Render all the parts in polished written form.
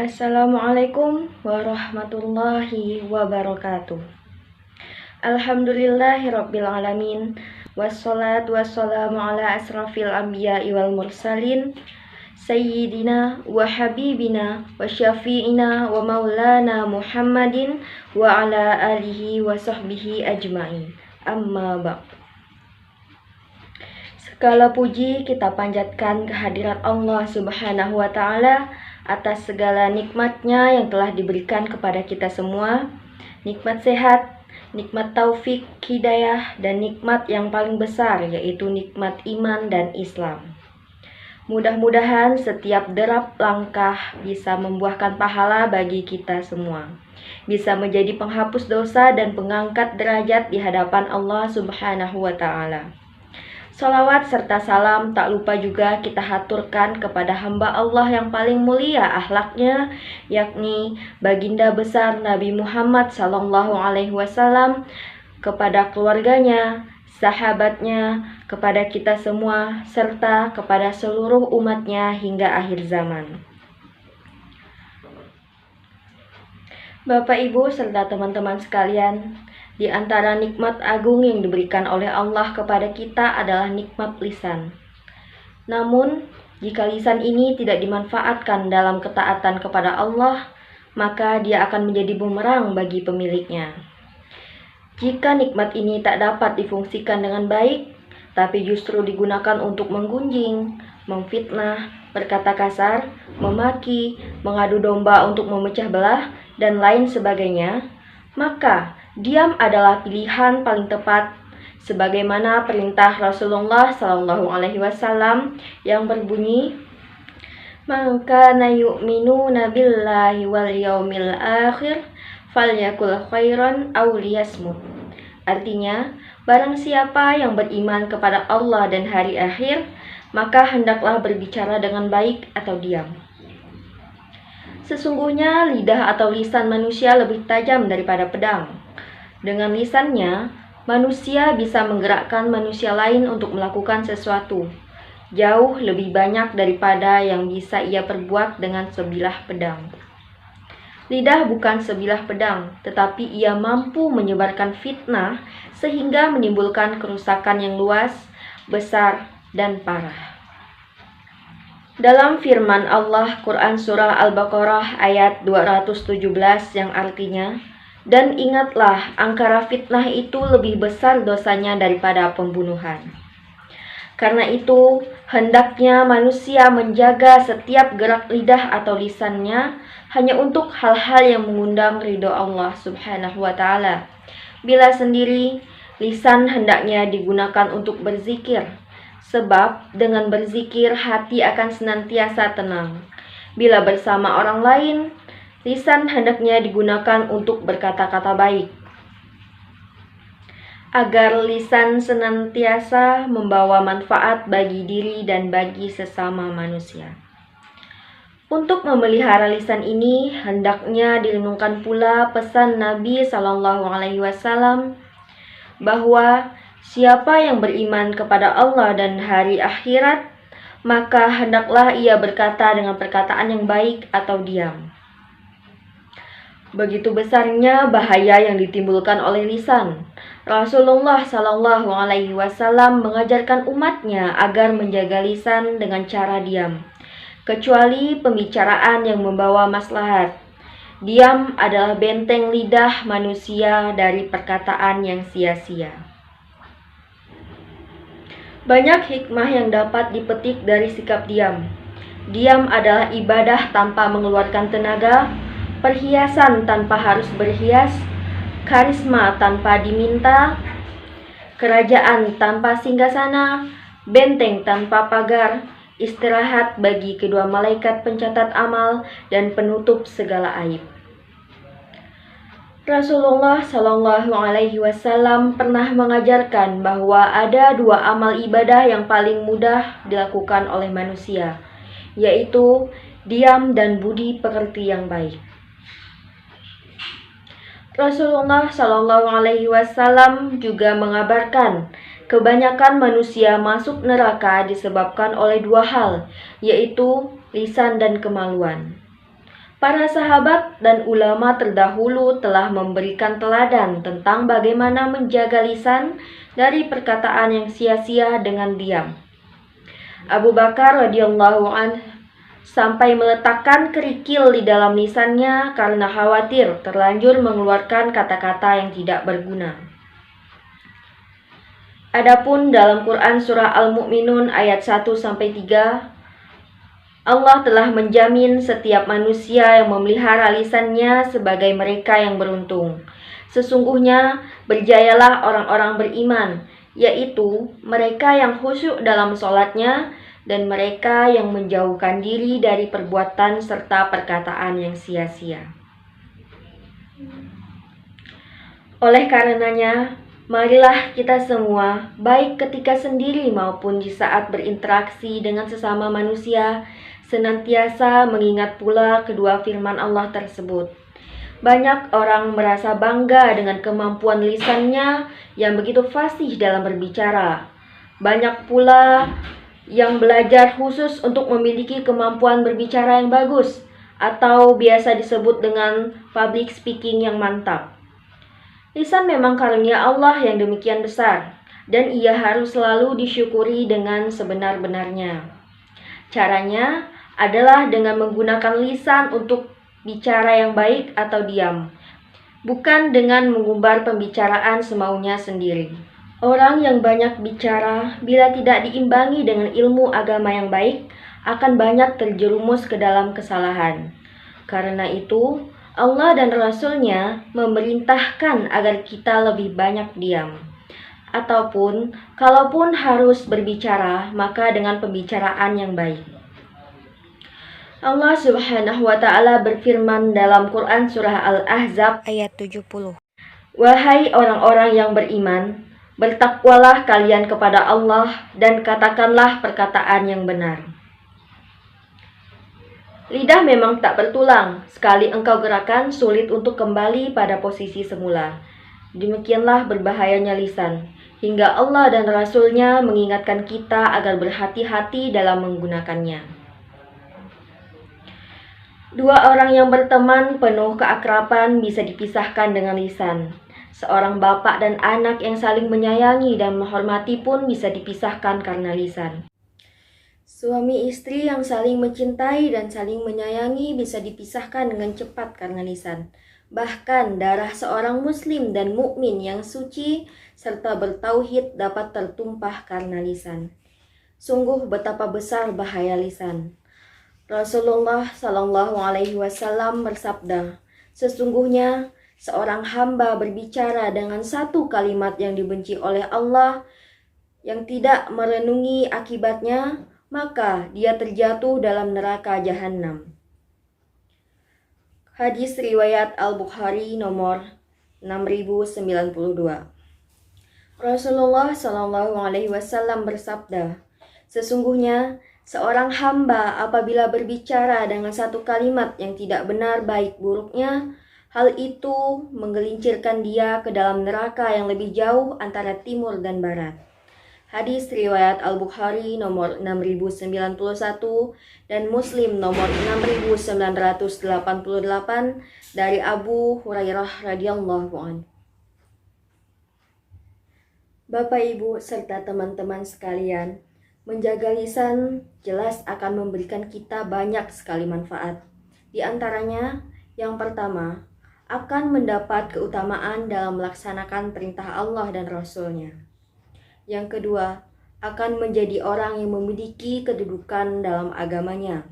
Assalamualaikum warahmatullahi wabarakatuh. Alhamdulillahirrabbilalamin. Wassalatu wassalamu ala asrafil anbiya'i wal mursalin Sayyidina wa habibina wa syafi'ina wa maulana Muhammadin wa ala alihi wa sahbihi ajma'in. Amma ba'd. Segala puji kita panjatkan kehadirat Allah Subhanahu wa ta'ala atas segala nikmatnya yang telah diberikan kepada kita semua. Nikmat sehat, nikmat taufik, hidayah, dan nikmat yang paling besar yaitu nikmat iman dan Islam. Mudah-mudahan setiap derap langkah bisa membuahkan pahala bagi kita semua, bisa menjadi penghapus dosa dan pengangkat derajat di hadapan Allah Subhanahu wa ta'ala. Salawat serta salam tak lupa juga kita haturkan kepada hamba Allah yang paling mulia akhlaknya, yakni baginda besar Nabi Muhammad SAW, kepada keluarganya, sahabatnya, kepada kita semua, serta kepada seluruh umatnya hingga akhir zaman. Bapak, Ibu, serta teman-teman sekalian, di antara nikmat agung yang diberikan oleh Allah kepada kita adalah nikmat lisan. Namun, jika lisan ini tidak dimanfaatkan dalam ketaatan kepada Allah, maka dia akan menjadi bumerang bagi pemiliknya. Jika nikmat ini tak dapat difungsikan dengan baik, tapi justru digunakan untuk menggunjing, memfitnah, berkata kasar, memaki, mengadu domba untuk memecah belah, dan lain sebagainya, maka diam adalah pilihan paling tepat, sebagaimana perintah Rasulullah SAW yang berbunyi, "Man kana yu'minuna billahi wal yaumil akhir falyakul khairan aw liyasmut." Artinya, barang siapa yang beriman kepada Allah dan hari akhir, maka hendaklah berbicara dengan baik atau diam. Sesungguhnya lidah atau lisan manusia lebih tajam daripada pedang. Dengan lisannya, manusia bisa menggerakkan manusia lain untuk melakukan sesuatu jauh lebih banyak daripada yang bisa ia perbuat dengan sebilah pedang. Lidah bukan sebilah pedang, tetapi ia mampu menyebarkan fitnah sehingga menimbulkan kerusakan yang luas, besar, dan parah. Dalam firman Allah Quran Surah Al-Baqarah ayat 217 yang artinya, "Dan ingatlah, angkara fitnah itu lebih besar dosanya daripada pembunuhan." Karena itu, hendaknya manusia menjaga setiap gerak lidah atau lisannya hanya untuk hal-hal yang mengundang ridho Allah Subhanahu wa ta'ala. Bila sendiri, lisan hendaknya digunakan untuk berzikir, sebab dengan berzikir hati akan senantiasa tenang. Bila bersama orang lain, lisan hendaknya digunakan untuk berkata-kata baik, agar lisan senantiasa membawa manfaat bagi diri dan bagi sesama manusia. Untuk memelihara lisan ini, hendaknya direnungkan pula pesan Nabi SAW bahwa siapa yang beriman kepada Allah dan hari akhirat, maka hendaklah ia berkata dengan perkataan yang baik atau diam. Begitu besarnya bahaya yang ditimbulkan oleh lisan. Rasulullah SAW mengajarkan umatnya agar menjaga lisan dengan cara diam, kecuali pembicaraan yang membawa maslahat. Diam adalah benteng lidah manusia dari perkataan yang sia-sia. Banyak hikmah yang dapat dipetik dari sikap diam. Diam adalah ibadah tanpa mengeluarkan tenaga, perhiasan tanpa harus berhias, karisma tanpa diminta, kerajaan tanpa singgasana, benteng tanpa pagar, istirahat bagi kedua malaikat pencatat amal, dan penutup segala aib. Rasulullah SAW pernah mengajarkan bahwa ada dua amal ibadah yang paling mudah dilakukan oleh manusia, yaitu diam dan budi pekerti yang baik. Rasulullah SAW juga mengabarkan kebanyakan manusia masuk neraka disebabkan oleh dua hal, yaitu lisan dan kemaluan. Para sahabat dan ulama terdahulu telah memberikan teladan tentang bagaimana menjaga lisan dari perkataan yang sia-sia dengan diam. Abu Bakar radhiyallahu anhu sampai meletakkan kerikil di dalam lisannya karena khawatir terlanjur mengeluarkan kata-kata yang tidak berguna. Adapun dalam Quran surah Al-Mu'minun ayat 1-3, Allah telah menjamin setiap manusia yang memelihara lisannya sebagai mereka yang beruntung. Sesungguhnya berjayalah orang-orang beriman, yaitu mereka yang khusyuk dalam sholatnya dan mereka yang menjauhkan diri dari perbuatan serta perkataan yang sia-sia. Oleh karenanya, marilah kita semua, baik ketika sendiri maupun di saat berinteraksi dengan sesama manusia, senantiasa mengingat pula kedua firman Allah tersebut. Banyak orang merasa bangga dengan kemampuan lisannya yang begitu fasih dalam berbicara. Banyak pula yang belajar khusus untuk memiliki kemampuan berbicara yang bagus, atau biasa disebut dengan public speaking yang mantap. Lisan memang karunia Allah yang demikian besar, dan ia harus selalu disyukuri dengan sebenar-benarnya. Caranya adalah dengan menggunakan lisan untuk bicara yang baik atau diam, bukan dengan mengumbar pembicaraan semaunya sendiri. Orang yang banyak bicara, bila tidak diimbangi dengan ilmu agama yang baik, akan banyak terjerumus ke dalam kesalahan. Karena itu, Allah dan Rasul-Nya memerintahkan agar kita lebih banyak diam. Ataupun, kalaupun harus berbicara, maka dengan pembicaraan yang baik. Allah Subhanahu wa Ta'ala berfirman dalam Quran surah Al-Ahzab ayat 70. Wahai orang-orang yang beriman, bertakwalah kalian kepada Allah dan katakanlah perkataan yang benar. Lidah memang tak bertulang, sekali engkau gerakan sulit untuk kembali pada posisi semula. Demikianlah berbahayanya lisan, hingga Allah dan Rasul-Nya mengingatkan kita agar berhati-hati dalam menggunakannya. Dua orang yang berteman penuh keakraban bisa dipisahkan dengan lisan. Seorang bapak dan anak yang saling menyayangi dan menghormati pun bisa dipisahkan karena lisan. Suami istri yang saling mencintai dan saling menyayangi bisa dipisahkan dengan cepat karena lisan. Bahkan darah seorang muslim dan mukmin yang suci serta bertauhid dapat tertumpah karena lisan. Sungguh betapa besar bahaya lisan. Rasulullah Shallallahu Alaihi Wasallam bersabda, sesungguhnya seorang hamba berbicara dengan satu kalimat yang dibenci oleh Allah yang tidak merenungi akibatnya, maka dia terjatuh dalam neraka jahanam. Hadis riwayat Al-Bukhari nomor 6092. Rasulullah Shallallahu Alaihi Wasallam bersabda, sesungguhnya seorang hamba apabila berbicara dengan satu kalimat yang tidak benar baik buruknya, hal itu menggelincirkan dia ke dalam neraka yang lebih jauh antara timur dan barat. Hadis riwayat Al-Bukhari nomor 6091 dan Muslim nomor 6988 dari Abu Hurairah radhiyallahu anhu. Bapak, Ibu, serta teman-teman sekalian, menjaga lisan jelas akan memberikan kita banyak sekali manfaat. Di antaranya, yang pertama, akan mendapat keutamaan dalam melaksanakan perintah Allah dan Rasul-Nya. Yang kedua, akan menjadi orang yang memiliki kedudukan dalam agamanya.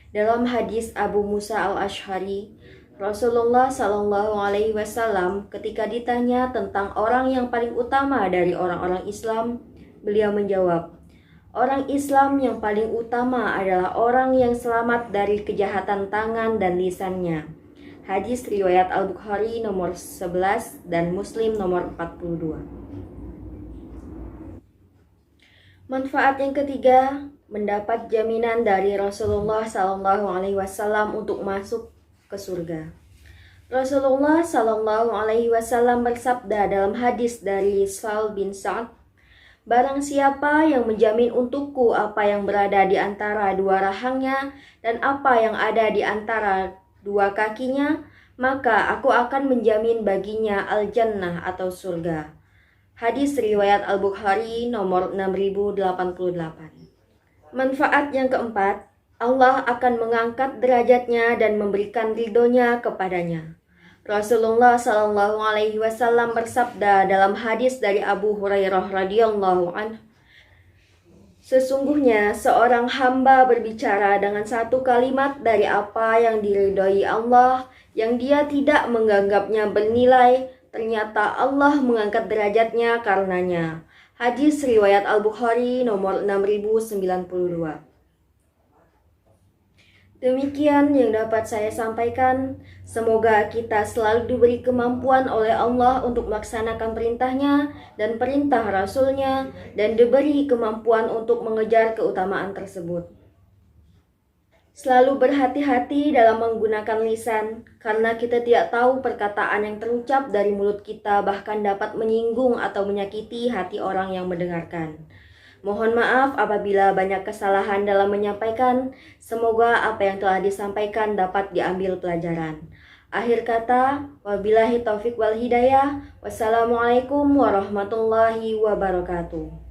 Dalam hadis Abu Musa al-Asy'ari, Rasulullah Shallallahu Alaihi Wasallam ketika ditanya tentang orang yang paling utama dari orang-orang Islam, beliau menjawab, orang Islam yang paling utama adalah orang yang selamat dari kejahatan tangan dan lisannya. Hadis riwayat Al-Bukhari nomor 11 dan Muslim nomor 42. Manfaat yang ketiga, mendapat jaminan dari Rasulullah Sallallahu Alaihi Wasallam untuk masuk ke surga. Rasulullah Sallallahu Alaihi Wasallam bersabda dalam hadis dari Sal bin Sa'ad, barang siapa yang menjamin untukku apa yang berada di antara dua rahangnya dan apa yang ada di antara dua kakinya, maka aku akan menjamin baginya al-jannah atau surga. Hadis riwayat Al-Bukhari nomor 6088. Manfaat yang keempat, Allah akan mengangkat derajatnya dan memberikan ridhonya kepadanya. Rasulullah Shallallahu Alaihi Wasallam bersabda dalam hadis dari Abu Hurairah radhiyallahu anhu, sesungguhnya seorang hamba berbicara dengan satu kalimat dari apa yang diridhoi Allah yang dia tidak menganggapnya bernilai, ternyata Allah mengangkat derajatnya karenanya. Hadis riwayat Al-Bukhari nomor 6092. Demikian yang dapat saya sampaikan. Semoga kita selalu diberi kemampuan oleh Allah untuk melaksanakan perintahnya dan perintah Rasulnya, dan diberi kemampuan untuk mengejar keutamaan tersebut. Selalu berhati-hati dalam menggunakan lisan, karena kita tidak tahu perkataan yang terucap dari mulut kita bahkan dapat menyinggung atau menyakiti hati orang yang mendengarkan. Mohon maaf apabila banyak kesalahan dalam menyampaikan. Semoga apa yang telah disampaikan dapat diambil pelajaran. Akhir kata, wabillahi taufik wal hidayah. Wassalamualaikum warahmatullahi wabarakatuh.